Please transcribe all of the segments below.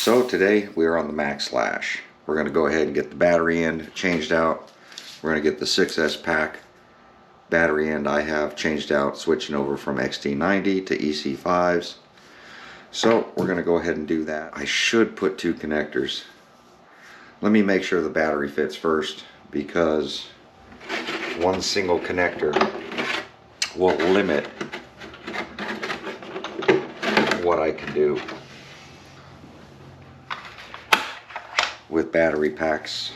So today we are on the Maxx-Slash. We're going to go ahead and get the battery end changed out. We're going to get the 6S pack battery end I have changed out, switching over from XT90 to EC5s. So we're going to go ahead and do that. I should put two connectors. Let me make sure the battery fits first, because one single connector will limit what I can do with battery packs.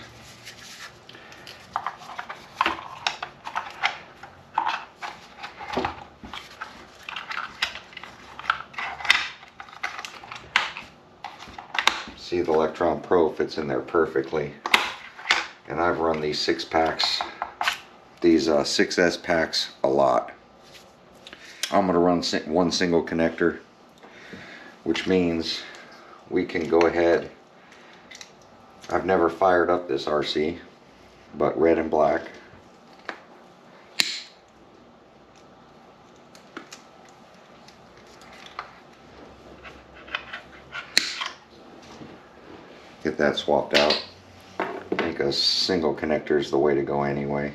See, the Electron Pro fits in there perfectly, and I've run these 6S packs a lot. I'm going to run one single connector, which means we can go ahead. I've never fired up this RC, but red and black. Get that swapped out. I think a single connector is the way to go anyway.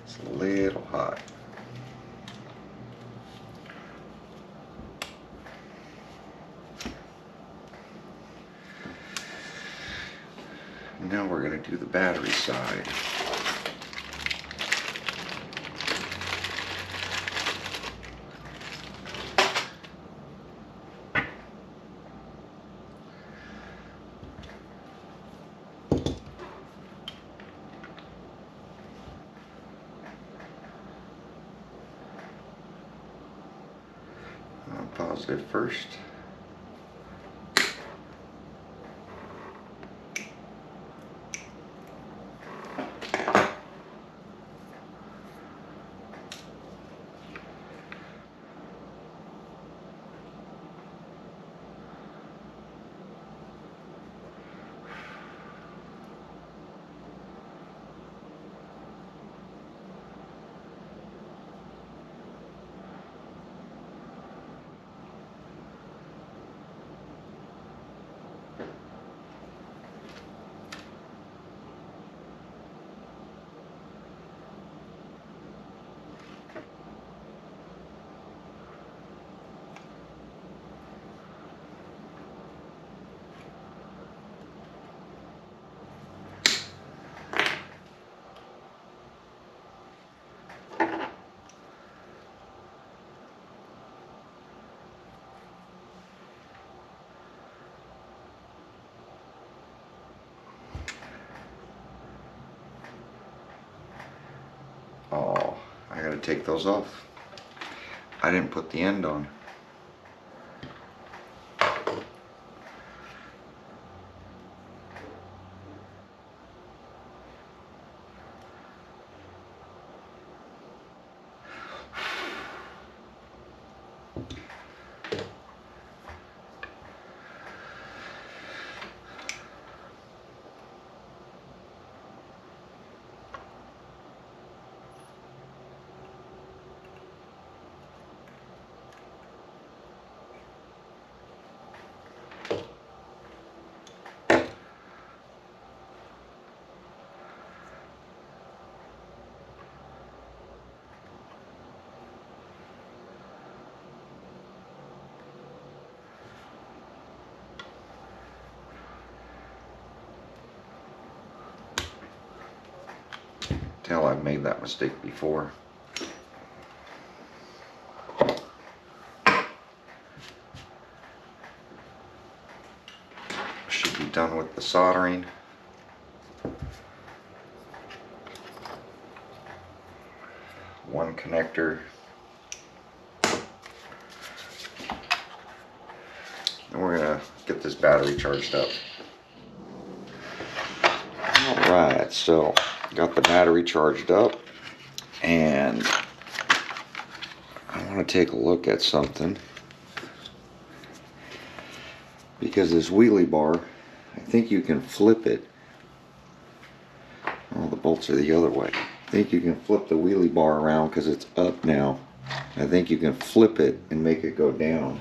It's a little hot. Now we're going to do the battery side. Positive first. to take those off. I didn't put the end on. Tell I've made that mistake before. Should be done with the soldering. One connector. And we're gonna get this battery charged up. Alright, so got the battery charged up, and I want to take a look at something, because this wheelie bar, I think you can flip it. Oh, the bolts are the other way. I think you can flip the wheelie bar around because it's up now. I think you can flip it and make it go down.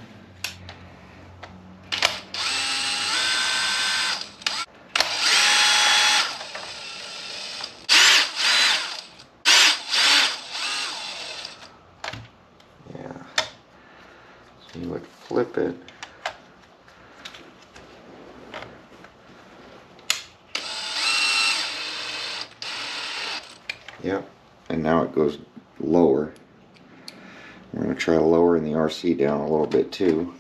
You would flip it. Yep, and now it goes lower. We're going to try lowering the RC down a little bit too.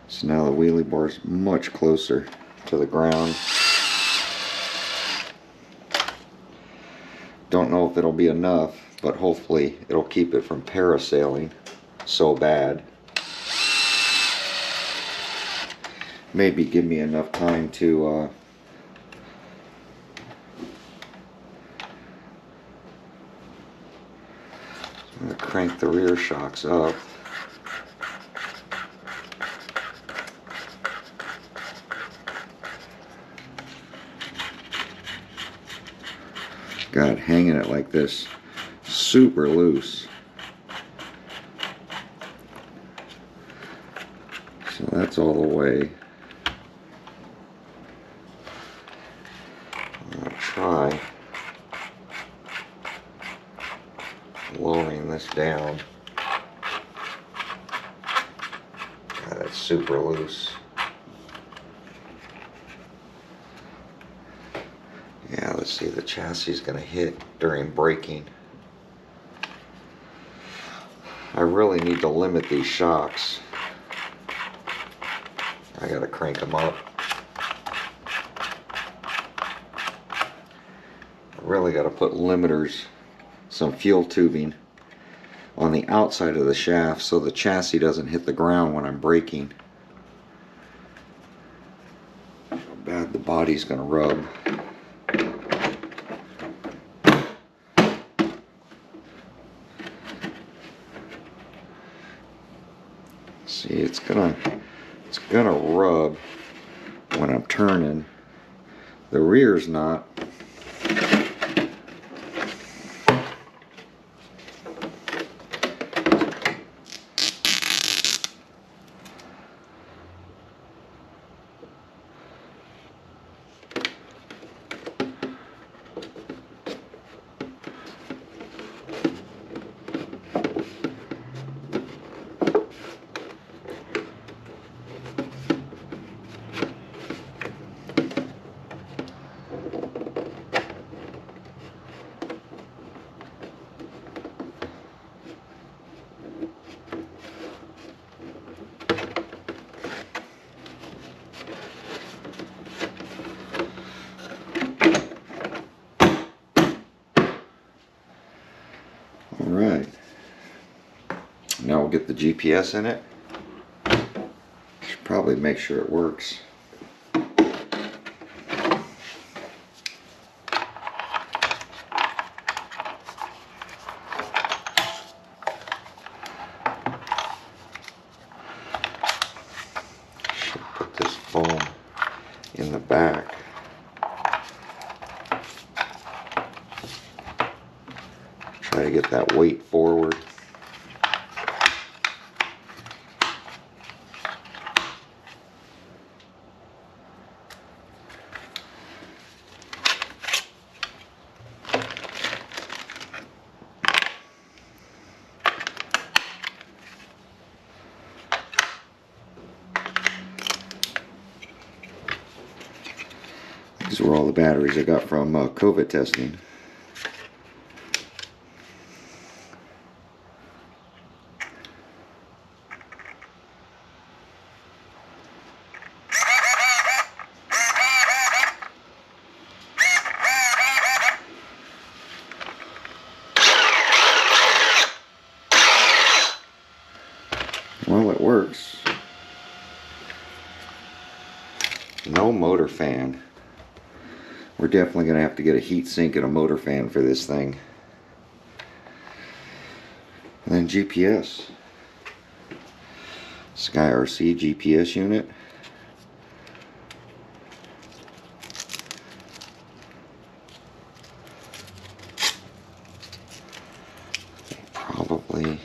So now the wheelie bar is much closer to the ground. Don't know if it'll be enough, but hopefully it'll keep it from parasailing so bad. Maybe give me enough time to I'm going to crank the rear shocks up. God, hanging it like this, super loose. So that's all the way. I'm going to try lowering this down. God, that's super loose. Yeah, let's see, the chassis is going to hit during braking. I really need to limit these shocks. I got to crank them up. I really got to put limiters, some fuel tubing on the outside of the shaft so the chassis doesn't hit the ground when I'm braking. How bad the body's going to rub. See, it's gonna rub when I'm turning. The rear's not. Now we'll get the GPS in it. Should probably make sure it works. Should put this foam in the back. Try to get that weight forward. These were all the batteries I got from COVID testing. Well, it works. No motor fan. We're definitely going to have to get a heat sink and a motor fan for this thing. And then GPS. Sky RC GPS unit. Probably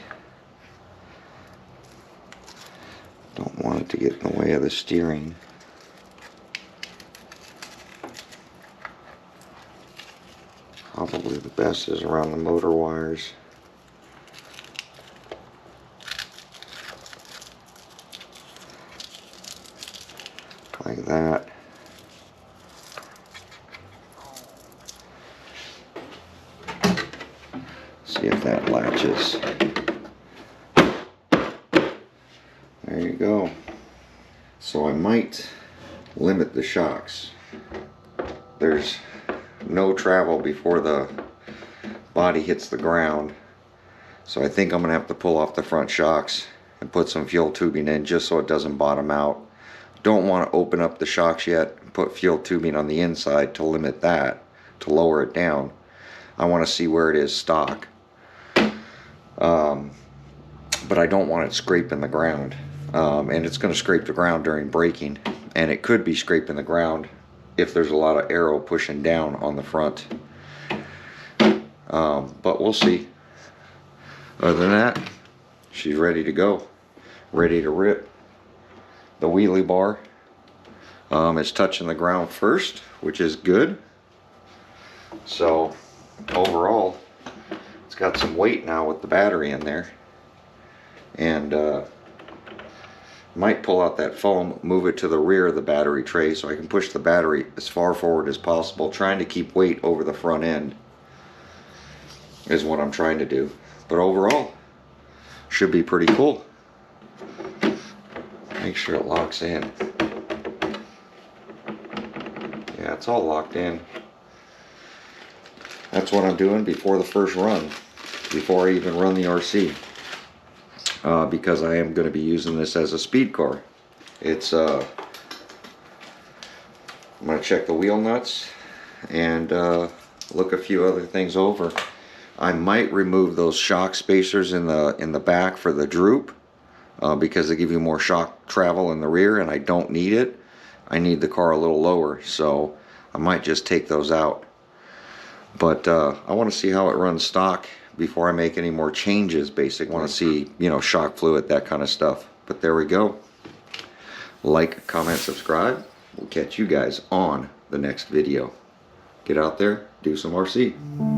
don't want it to get in the way of the steering. Probably the best is around the motor wires. Like that. See if that latches. There you go. So I might limit the shocks. There's no travel before the body hits the ground, so I think I'm gonna have to pull off the front shocks and put some fuel tubing in just so it doesn't bottom out. Don't want to open up the shocks yet and put fuel tubing on the inside to limit that, to lower it down. I want to see where it is stock, but I don't want it scraping the ground, and it's going to scrape the ground during braking, and it could be scraping the ground if there's a lot of aero pushing down on the front. But we'll see. Other than that, she's ready to go, ready to rip. The wheelie bar is touching the ground first, which is good. So overall, it's got some weight now with the battery in there, and might pull out that foam, move it to the rear of the battery tray so I can push the battery as far forward as possible, trying to keep weight over the front end is what I'm trying to do. But overall, should be pretty cool. Make sure it locks in. Yeah, it's all locked in. That's what I'm doing before the first run, before I even run the RC, because I am going to be using this as a speed car. It's I'm going to check the wheel nuts and look a few other things over. I might remove those shock spacers in the back for the droop, because they give you more shock travel in the rear, and I don't need it. I need the car a little lower, so I might just take those out. But I want to see how it runs stock before I make any more changes. Basically, I want to see, you know, shock fluid, that kind of stuff. But there we go. Like, comment, subscribe. We'll catch you guys on the next video. Get out there, do some RC.